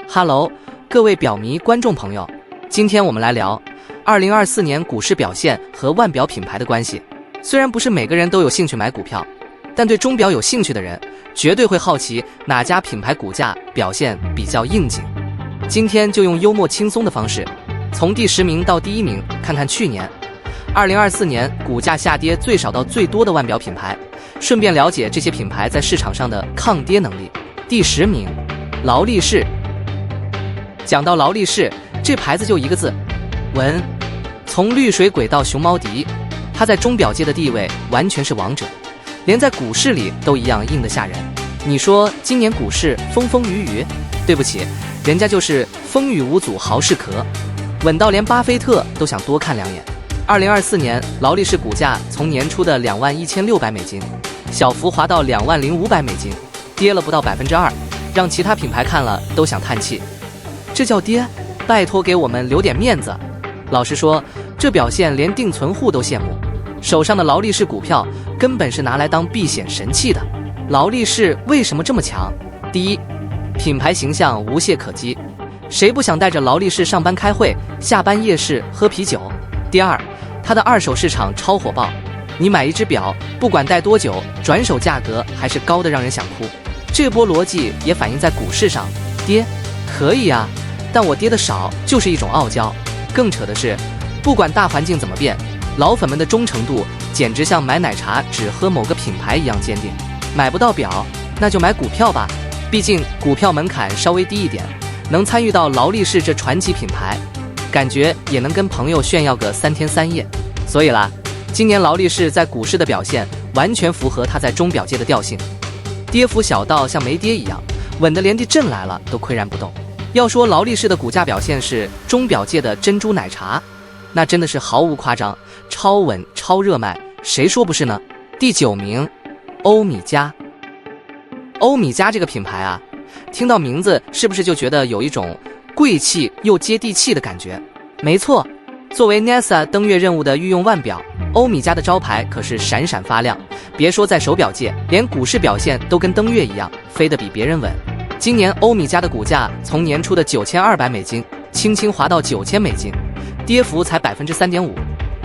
Hello， 各位表迷观众朋友，今天我们来聊2024年股市表现和腕表品牌的关系。虽然不是每个人都有兴趣买股票，但对钟表有兴趣的人绝对会好奇哪家品牌股价表现比较应景。今天就用幽默轻松的方式，从第10名到第1名，看看去年2024年股价下跌最少到最多的腕表品牌，顺便了解这些品牌在市场上的抗跌能力。第10名，劳力士。讲到劳力士，这牌子就一个字，稳。从绿水鬼到熊猫迪，它在钟表界的地位完全是王者，连在股市里都一样硬得吓人。你说今年股市风风雨雨？对不起，人家就是风雨无阻豪士壳，稳到连巴菲特都想多看2眼。2024年劳力士股价从年初的21600美金，小幅滑到20500美金，跌了不到2%，让其他品牌看了都想叹气。这叫跌？拜托给我们留点面子。老实说，这表现连定存户都羡慕，手上的劳力士股票根本是拿来当避险神器的。劳力士为什么这么强？第一，品牌形象无懈可击，谁不想带着劳力士上班开会，下班夜市喝啤酒？第二，它的二手市场超火爆，你买一只表，不管戴多久，转手价格还是高的让人想哭。这波逻辑也反映在股市上，跌可以啊，但我跌得少就是一种傲娇。更扯的是，不管大环境怎么变，老粉们的忠诚度简直像买奶茶只喝某个品牌一样坚定。买不到表，那就买股票吧，毕竟股票门槛稍微低一点，能参与到劳力士这传奇品牌，感觉也能跟朋友炫耀个3天3夜。所以啦，今年劳力士在股市的表现完全符合它在钟表界的调性，跌幅小到像没跌一样，稳得连地震来了都岿然不动。要说劳力士的股价表现是钟表界的珍珠奶茶，那真的是毫无夸张，超稳超热卖，谁说不是呢？第9名，欧米茄。欧米茄这个品牌啊，听到名字是不是就觉得有一种贵气又接地气的感觉？没错，作为 NASA 登月任务的御用腕表，欧米茄的招牌可是闪闪发亮，别说在手表界，连股市表现都跟登月一样，飞得比别人稳。今年欧米茄的股价从年初的9200美金轻轻滑到9000美金，跌幅才3.5%，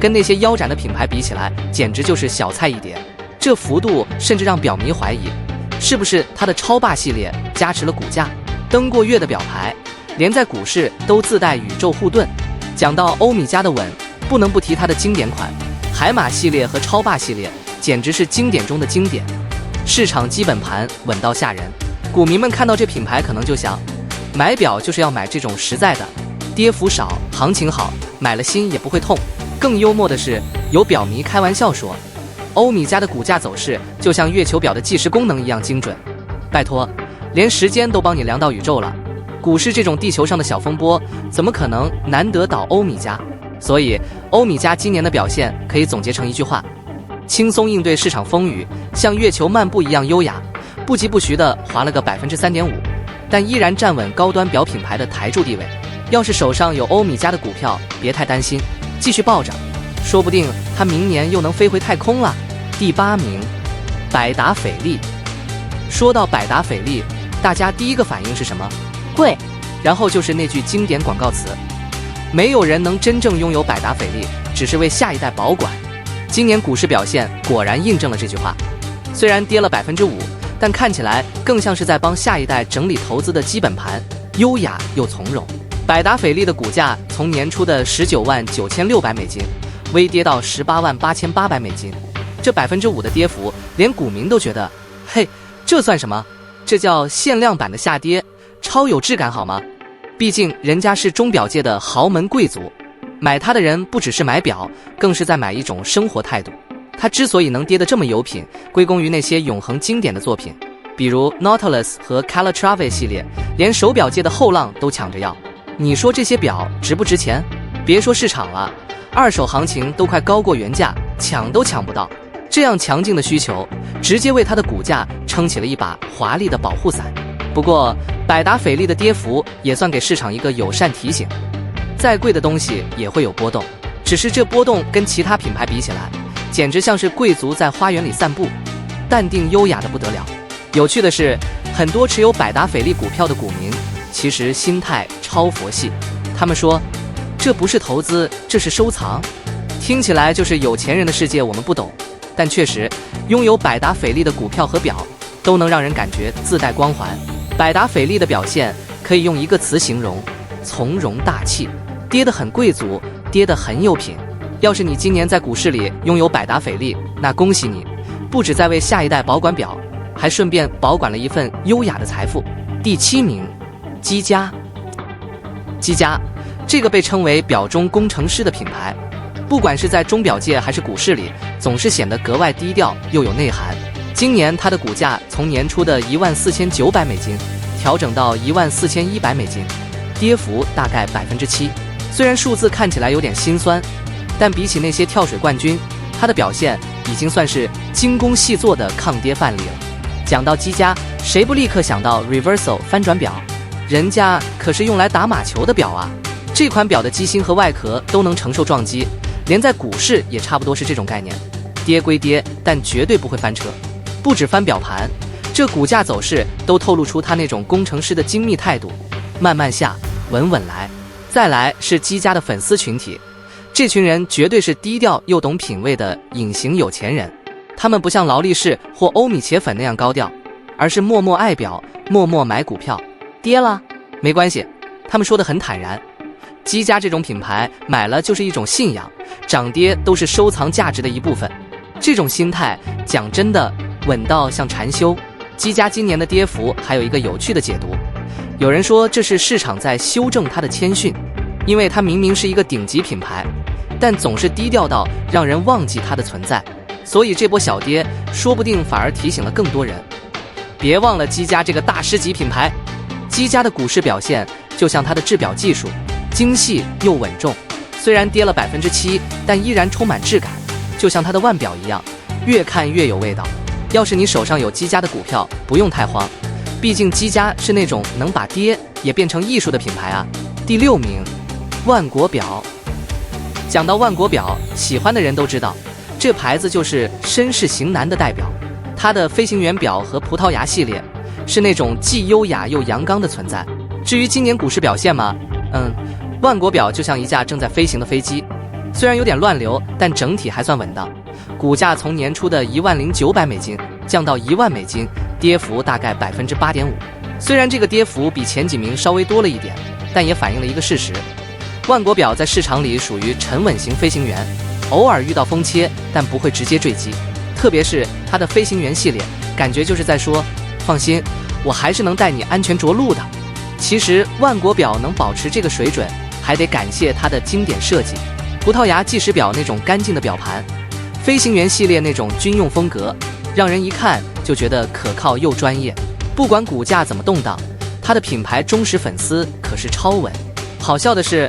跟那些腰斩的品牌比起来，简直就是小菜一碟。这幅度甚至让表迷怀疑，是不是它的超霸系列加持了股价？登过月的表牌，连在股市都自带宇宙护盾。讲到欧米茄的稳，不能不提它的经典款海马系列和超霸系列，简直是经典中的经典。市场基本盘稳到吓人。股民们看到这品牌可能就想，买表就是要买这种实在的，跌幅少，行情好，买了心也不会痛。更幽默的是，有表迷开玩笑说，欧米茄的股价走势就像月球表的计时功能一样精准。拜托，连时间都帮你量到宇宙了，股市这种地球上的小风波，怎么可能难得倒欧米茄？所以欧米茄今年的表现可以总结成一句话：轻松应对市场风雨，像月球漫步一样优雅，不疾不徐地滑了个3.5%，但依然站稳高端表品牌的台柱地位。要是手上有欧米茄的股票，别太担心，继续抱着，说不定它明年又能飞回太空了。第8名，百达翡丽。说到百达翡丽，大家第一个反应是什么？贵。然后就是那句经典广告词：没有人能真正拥有百达翡丽，只是为下一代保管。今年股市表现果然印证了这句话，虽然跌了5%，但看起来更像是在帮下一代整理投资的基本盘，优雅又从容。百达翡丽的股价从年初的199600美金微跌到188800美金，这5%的跌幅，连股民都觉得，嘿，这算什么？这叫限量版的下跌，超有质感好吗？毕竟人家是钟表界的豪门贵族，买它的人不只是买表，更是在买一种生活态度。它之所以能跌得这么有品，归功于那些永恒经典的作品，比如 Nautilus 和 Calatrava 系列，连手表界的后浪都抢着要。你说这些表值不值钱？别说市场了，二手行情都快高过原价，抢都抢不到。这样强劲的需求，直接为它的股价撑起了一把华丽的保护伞。不过，百达翡丽的跌幅也算给市场一个友善提醒，再贵的东西也会有波动，只是这波动跟其他品牌比起来，简直像是贵族在花园里散步，淡定优雅的不得了。有趣的是，很多持有百达翡丽股票的股民其实心态超佛系。他们说，这不是投资，这是收藏。听起来就是有钱人的世界，我们不懂。但确实，拥有百达翡丽的股票和表，都能让人感觉自带光环。百达翡丽的表现可以用一个词形容：从容大气。跌得很贵族，跌得很有品。要是你今年在股市里拥有百达翡丽，那恭喜你，不只在为下一代保管表，还顺便保管了一份优雅的财富。第7名，积家。积家，这个被称为表中工程师的品牌，不管是在钟表界还是股市里，总是显得格外低调又有内涵。今年它的股价从年初的14900美金调整到14100美金，跌幅大概7%。虽然数字看起来有点心酸，但比起那些跳水冠军，它的表现已经算是精工细作的抗跌范例了。讲到积家，谁不立刻想到 Reversal 翻转表？人家可是用来打马球的表啊！这款表的机芯和外壳都能承受撞击，连在股市也差不多是这种概念。跌归跌，但绝对不会翻车。不止翻表盘，这股价走势都透露出他那种工程师的精密态度，慢慢下，稳稳来。再来是积家的粉丝群体，这群人绝对是低调又懂品味的隐形有钱人。他们不像劳力士或欧米茄粉那样高调，而是默默爱表，默默买股票。跌了没关系，他们说得很坦然。积家这种品牌买了就是一种信仰，涨跌都是收藏价值的一部分。这种心态讲真的稳到像禅修。积家今年的跌幅还有一个有趣的解读，有人说这是市场在修正它的谦逊，因为它明明是一个顶级品牌，但总是低调到让人忘记它的存在，所以这波小跌说不定反而提醒了更多人。别忘了积家这个大师级品牌。积家的股市表现就像它的制表技术，精细又稳重，虽然跌了7%，但依然充满质感，就像它的腕表一样，越看越有味道。要是你手上有积家的股票，不用太慌，毕竟积家是那种能把跌也变成艺术的品牌啊。第6名，万国表。讲到万国表，喜欢的人都知道，这牌子就是绅士型男的代表。它的飞行员表和葡萄牙系列是那种既优雅又阳刚的存在。至于今年股市表现嘛，万国表就像一架正在飞行的飞机，虽然有点乱流，但整体还算稳当。股价从年初的10900美金降到1万美金，跌幅大概8.5%。虽然这个跌幅比前几名稍微多了一点，但也反映了一个事实：万国表在市场里属于沉稳型飞行员，偶尔遇到风切，但不会直接坠机。特别是它的飞行员系列，感觉就是在说，放心，我还是能带你安全着陆的。其实万国表能保持这个水准，还得感谢它的经典设计。葡萄牙计时表那种干净的表盘，飞行员系列那种军用风格，让人一看就觉得可靠又专业。不管股价怎么动荡，它的品牌忠实粉丝可是超稳。好笑的是，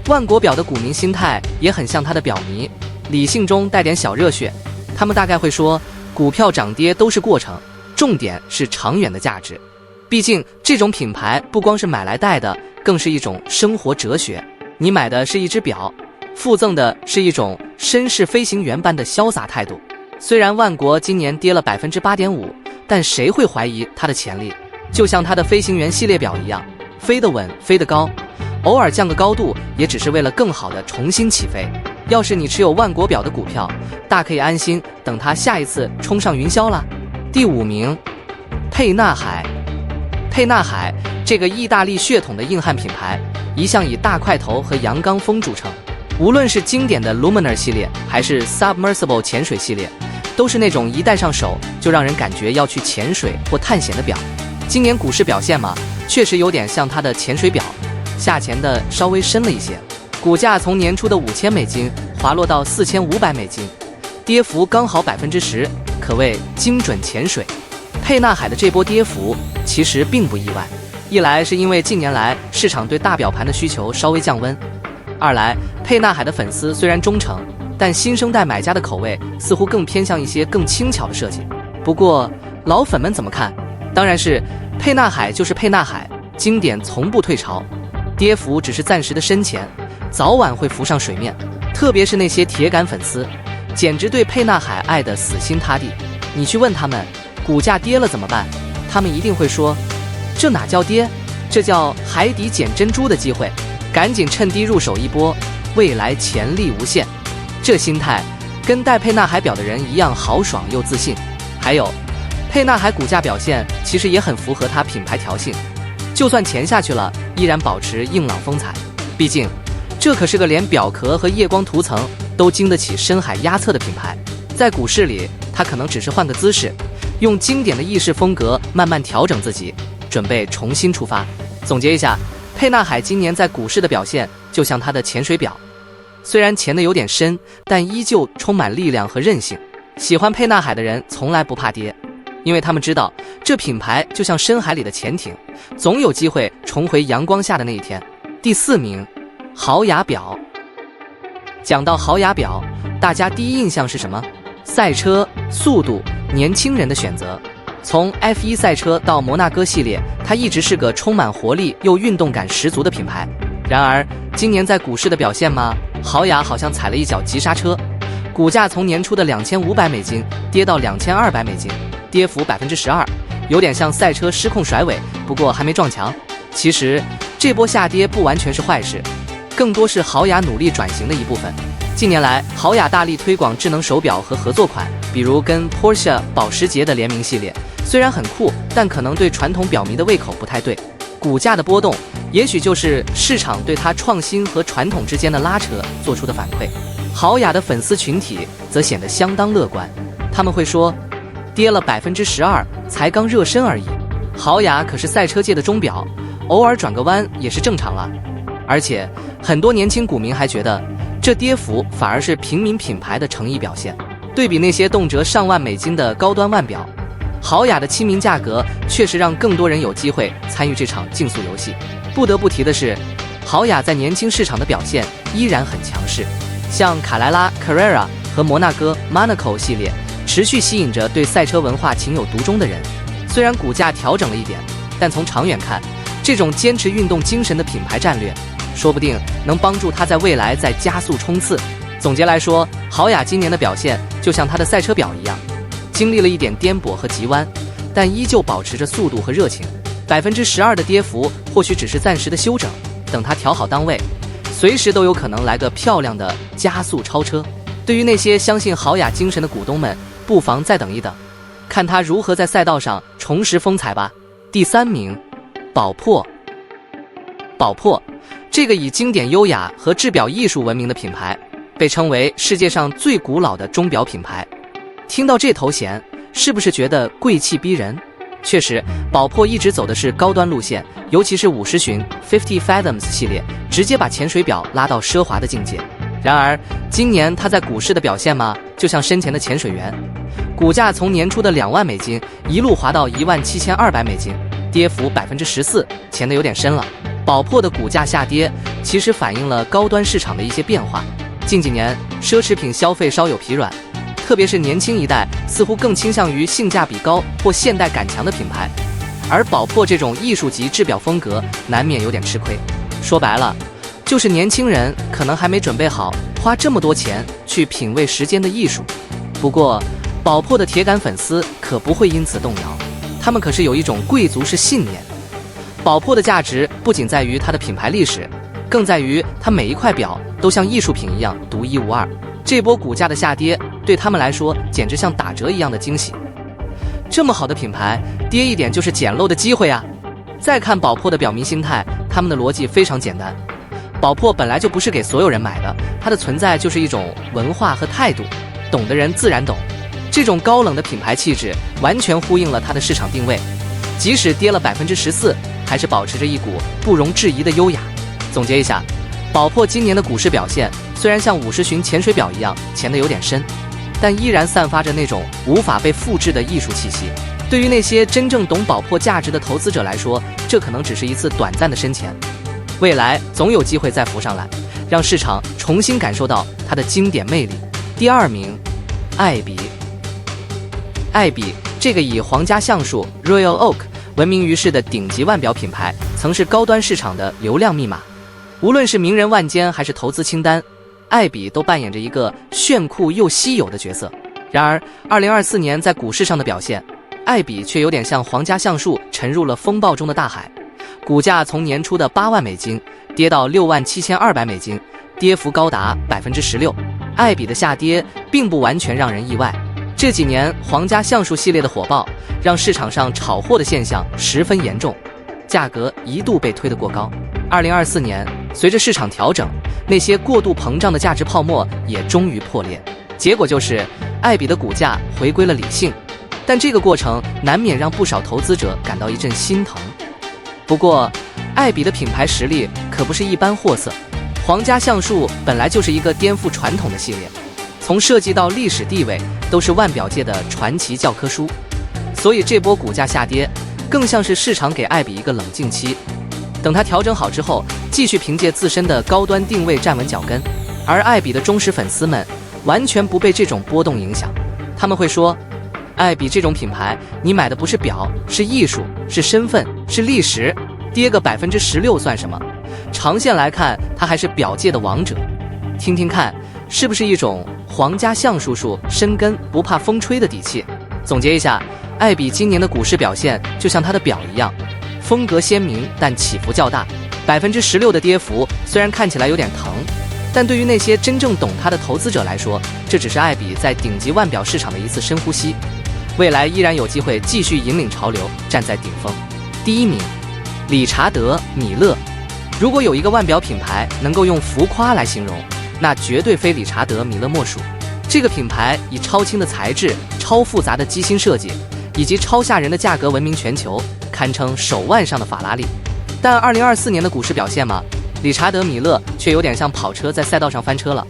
万国表的股民心态也很像它的表迷，理性中带点小热血。他们大概会说，股票涨跌都是过程，重点是长远的价值。毕竟这种品牌不光是买来戴的，更是一种生活哲学。你买的是一只表，附赠的是一种绅士飞行员般的潇洒态度。虽然万国今年跌了8.5%，但谁会怀疑它的潜力？就像它的飞行员系列表一样，飞得稳，飞得高，偶尔降个高度，也只是为了更好的重新起飞。要是你持有万国表的股票，大可以安心等它下一次冲上云霄了。第5名，沛纳海。沛纳海这个意大利血统的硬汉品牌，一向以大块头和阳刚风著称。无论是经典的 Luminar 系列，还是 Submersible 潜水系列，都是那种一戴上手就让人感觉要去潜水或探险的表。今年股市表现嘛，确实有点像它的潜水表，下潜的稍微深了一些。股价从年初的5000美金滑落到4500美金，跌幅刚好10%，可谓精准潜水。沛纳海的这波跌幅其实并不意外，一来是因为近年来市场对大表盘的需求稍微降温，二来沛纳海的粉丝虽然忠诚，但新生代买家的口味似乎更偏向一些更轻巧的设计。不过老粉们怎么看？当然是沛纳海就是沛纳海，经典从不退潮，跌幅只是暂时的深潜，早晚会浮上水面。特别是那些铁杆粉丝，简直对沛纳海爱得死心塌地。你去问他们股价跌了怎么办，他们一定会说，这哪叫跌，这叫海底捡珍珠的机会，赶紧趁低入手一波，未来潜力无限。这心态跟戴佩纳海表的人一样豪爽又自信。还有，沛纳海股价表现其实也很符合它品牌调性，就算钱下去了，依然保持硬朗风采。毕竟，这可是个连表壳和夜光涂层都经得起深海压测的品牌。在股市里，它可能只是换个姿势，用经典的意式风格慢慢调整自己，准备重新出发。总结一下，沛纳海今年在股市的表现就像它的潜水表，虽然潜得有点深，但依旧充满力量和韧性。喜欢沛纳海的人从来不怕跌，因为他们知道这品牌就像深海里的潜艇，总有机会重回阳光下的那一天。第4名，豪雅表。讲到豪雅表，大家第一印象是什么？赛车、速度、年轻人的选择。从 F1 赛车到摩纳哥系列，它一直是个充满活力又运动感十足的品牌。然而，今年在股市的表现嘛，豪雅好像踩了一脚急刹车，股价从年初的$2500跌到$2200，跌幅12%，有点像赛车失控甩尾，不过还没撞墙。其实这波下跌不完全是坏事，更多是豪雅努力转型的一部分。近年来，豪雅大力推广智能手表和合作款，比如跟 Porsche 保时捷的联名系列，虽然很酷，但可能对传统表迷的胃口不太对。股价的波动，也许就是市场对它创新和传统之间的拉扯做出的反馈。豪雅的粉丝群体则显得相当乐观，他们会说，跌了12%，才刚热身而已。豪雅可是赛车界的钟表，偶尔转个弯也是正常了。而且很多年轻股民还觉得，这跌幅反而是平民品牌的诚意表现。对比那些动辄上万美金的高端腕表，豪雅的亲民价格确实让更多人有机会参与这场竞速游戏。不得不提的是，豪雅在年轻市场的表现依然很强势，像卡莱拉 Carrera 和摩纳哥 Monaco 系列持续吸引着对赛车文化情有独钟的人。虽然股价调整了一点，但从长远看，这种坚持运动精神的品牌战略说不定能帮助它在未来再加速冲刺。总结来说，豪雅今年的表现就像它的赛车表一样，经历了一点颠簸和急弯，但依旧保持着速度和热情。12%的跌幅或许只是暂时的休整，等它调好档位，随时都有可能来个漂亮的加速超车。对于那些相信豪雅精神的股东们，不妨再等一等，看它如何在赛道上重拾风采吧。第3名，宝珀。宝珀这个以经典优雅和制表艺术闻名的品牌，被称为世界上最古老的钟表品牌。听到这头衔，是不是觉得贵气逼人？确实，宝珀一直走的是高端路线，尤其是50巡 50 Fathoms 系列，直接把潜水表拉到奢华的境界。然而，今年它在股市的表现嘛，就像深潜的潜水员，股价从年初的$2万一路滑到$17200，跌幅14%，潜得有点深了。宝珀的股价下跌，其实反映了高端市场的一些变化。近几年，奢侈品消费稍有疲软，特别是年轻一代似乎更倾向于性价比高或现代感强的品牌，而宝珀这种艺术级制表风格难免有点吃亏。说白了，就是年轻人可能还没准备好花这么多钱去品味时间的艺术。不过，宝珀的铁杆粉丝可不会因此动摇，他们可是有一种贵族式信念。宝珀的价值不仅在于它的品牌历史，更在于它每一块表都像艺术品一样独一无二。这波股价的下跌对他们来说简直像打折一样的惊喜。这么好的品牌，跌一点就是捡漏的机会啊！再看宝珀的表迷心态，他们的逻辑非常简单。宝珀本来就不是给所有人买的，它的存在就是一种文化和态度，懂的人自然懂。这种高冷的品牌气质完全呼应了它的市场定位，即使跌了14%，还是保持着一股不容置疑的优雅。总结一下，宝珀今年的股市表现虽然像50巡潜水表一样潜得有点深，但依然散发着那种无法被复制的艺术气息。对于那些真正懂宝珀价值的投资者来说，这可能只是一次短暂的深潜，未来总有机会再浮上来，让市场重新感受到它的经典魅力。第2名，爱彼。爱彼这个以皇家橡树 Royal Oak 闻名于世的顶级腕表品牌，曾是高端市场的流量密码。无论是名人万间还是投资清单，爱彼都扮演着一个炫酷又稀有的角色。然而2024年在股市上的表现，爱彼却有点像皇家橡树沉入了风暴中的大海，股价从年初的8万美金跌到6万7200美金，跌幅高达16%。爱彼的下跌并不完全让人意外，这几年皇家橡树系列的火爆，让市场上炒货的现象十分严重，价格一度被推得过高。2024年，随着市场调整，那些过度膨胀的价值泡沫也终于破裂，结果就是爱彼的股价回归了理性。但这个过程难免让不少投资者感到一阵心疼。不过，爱彼的品牌实力可不是一般货色。皇家橡树本来就是一个颠覆传统的系列，从设计到历史地位都是腕表界的传奇教科书，所以这波股价下跌更像是市场给爱彼一个冷静期，等它调整好之后，继续凭借自身的高端定位站稳脚跟。而爱彼的忠实粉丝们完全不被这种波动影响，他们会说，爱彼这种品牌，你买的不是表，是艺术，是身份，是历史，跌个16%算什么？长线来看，它还是表界的王者。听听看，是不是一种皇家橡树树深根不怕风吹的底气？总结一下，爱彼今年的股市表现就像它的表一样，风格鲜明，但起伏较大。16%的跌幅虽然看起来有点疼，但对于那些真正懂它的投资者来说，这只是爱彼在顶级腕表市场的一次深呼吸。未来依然有机会继续引领潮流，站在顶峰。第1名，理查德·米勒。如果有一个腕表品牌能够用浮夸来形容，那绝对非理查德·米勒莫属。这个品牌以超轻的材质、超复杂的机芯设计以及超吓人的价格闻名全球，堪称手腕上的法拉利。但2024年的股市表现嘛，理查德·米勒却有点像跑车在赛道上翻车了。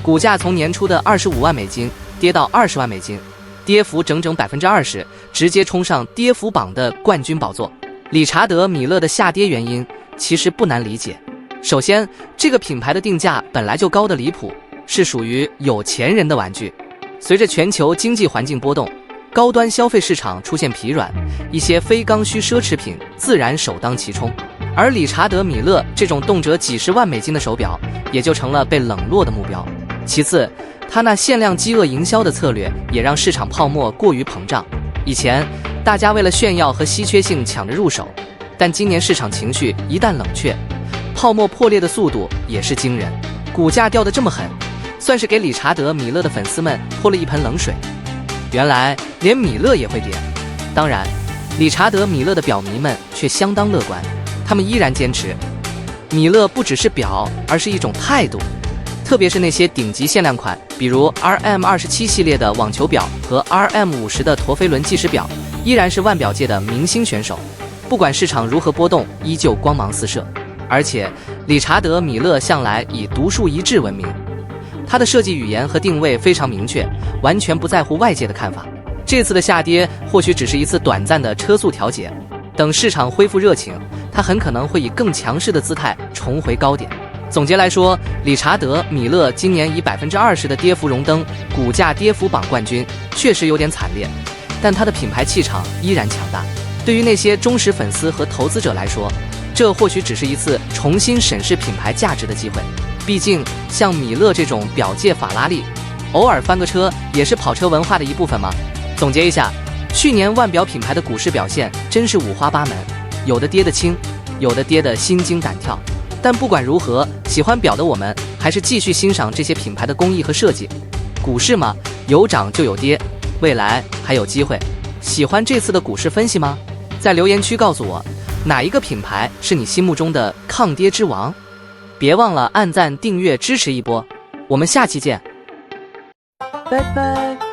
股价从年初的25万美金跌到20万美金，跌幅整整20%，直接冲上跌幅榜的冠军宝座。理查德·米勒的下跌原因其实不难理解。首先，这个品牌的定价本来就高得离谱，是属于有钱人的玩具。随着全球经济环境波动，高端消费市场出现疲软，一些非刚需奢侈品自然首当其冲。而理查德·米勒这种动辄几十万美金的手表，也就成了被冷落的目标。其次，他那限量饥饿营销的策略也让市场泡沫过于膨胀。以前大家为了炫耀和稀缺性抢着入手，但今年市场情绪一旦冷却，泡沫破裂的速度也是惊人。股价掉得这么狠，算是给理查德·米勒的粉丝们泼了一盆冷水。原来连米勒也会跌。当然，理查德·米勒的表迷们却相当乐观，他们依然坚持，米勒不只是表，而是一种态度。特别是那些顶级限量款，比如 RM27 系列的网球表和 RM50 的陀飞轮计时表，依然是腕表界的明星选手。不管市场如何波动，依旧光芒四射。而且，理查德·米勒向来以独树一帜闻名，他的设计语言和定位非常明确，完全不在乎外界的看法。这次的下跌或许只是一次短暂的车速调节，等市场恢复热情，他很可能会以更强势的姿态重回高点。总结来说，理查德·米勒今年以20%的跌幅荣登股价跌幅榜冠军，确实有点惨烈，但他的品牌气场依然强大。对于那些忠实粉丝和投资者来说，这或许只是一次重新审视品牌价值的机会。毕竟，像米勒这种表界法拉利，偶尔翻个车也是跑车文化的一部分吗？总结一下，去年腕表品牌的股市表现真是五花八门，有的跌得轻，有的跌得心惊胆跳。但不管如何，喜欢表的我们还是继续欣赏这些品牌的工艺和设计。股市嘛，有涨就有跌，未来还有机会。喜欢这次的股市分析吗？在留言区告诉我，哪一个品牌是你心目中的抗跌之王？别忘了按赞、订阅支持一波，我们下期见，拜拜。